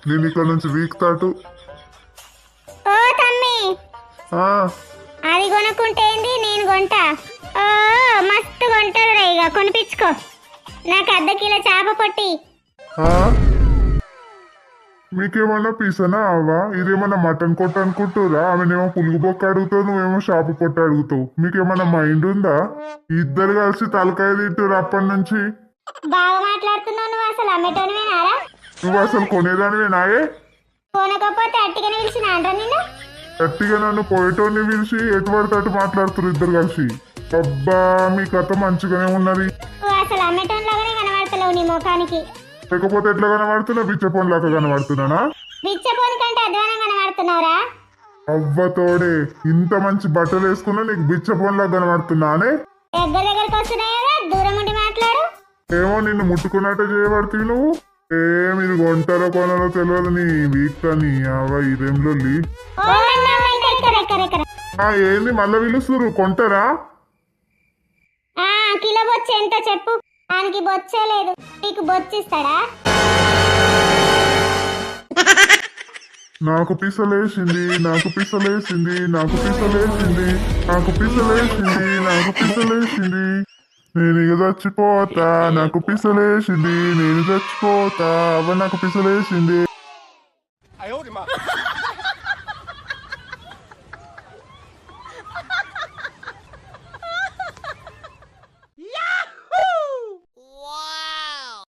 నేను ఇక్కడ నుంచి వీక్ తాటు. ఓ తమ్మి, ఆ, అది కొనుక్కుంటే ఏంది, నేను కొంటా. ఓ మస్తు కొంటారు రే, ఇక కొనిపించుకో. నాకు అర్ధ కిలో చేప పొట్టి. ఆ? మీకేమన్నా పీసనా అవ్వా? ఇదేమన్నా మటన్ కొట్టు అనుకుంటురా? ఆమెనేమో పులుగు బొక్క అడుగుతావు, నువ్వేమో షాపు పొట్టు అడుగుతావు. మీకేమన్నా మైండ్ ఉందా? ఇద్దరు కలిసి తలకాయ తింటారు అప్పటి నుంచి. బాగా మాట్లాడుతున్నావు. నువ్వు అసలు అమ్మేటోనివేనారా? నువ్వు అసలు కొనేదానివేనాయే? కొనకపోతే అట్టిగానే పిలిచిన అంటారా నిన్ను? గట్టిగా నన్ను పోయేటోని పిలిచి ఎటు పడితే అటు మాట్లాడుతున్నారు ఇద్దరు కలిసి. అబ్బా, మీ కథ మంచిగానే ఉన్నది. నువ్వు అసలు అమ్మేటోనిలాగానే కనబడతలేవు నీ ముఖానికి. లేకపోతే ఎట్లా కనబడుతున్నా? బిచ్చపోన్ లాగా కనబడుతున్నానా? బిచ్చపోని కంటే అధ్వానం కనబడుతున్నావురా. అవ్వతోడే ఇంత మంచి బట్టలు వేసుకున్నా నీకు బిచ్చపోన్ లాగా కనబడుతున్నానే? దగ్గరికి వస్తున్నాయి కదా, దూరం ఉండి మాట్లాడు. ఏమో నిన్ను ముట్టుకున్నట్టే చేయబడుతుంది నువ్వు. మీరు కొంటారో కొనాలో తెలియదు నీ వీక్ అని. అవ్వ ఇదేంలో ఓ అన్న, ఇక్కడ ఇక్కడ ఇక్కడ. ఏంది మళ్ళీ పిలుస్తురు? కొంటారా? కిలో బొచ్చు ఎంత చెప్పు? దానికి బొచ్చే లేదు, నీకు బొచ్చిస్తాడా? నాకు పిసలేసింది, నాకు పిసలేసింది, నాకు పిసలేసింది, నాకు పిసలేసింది, నాకు పిసలేసింది. నేను ఇక చచ్చిపోతా, నాకు పిసలేసింది, నేను చచ్చిపోతా. అవ్వ నాకు పిసలేసింది.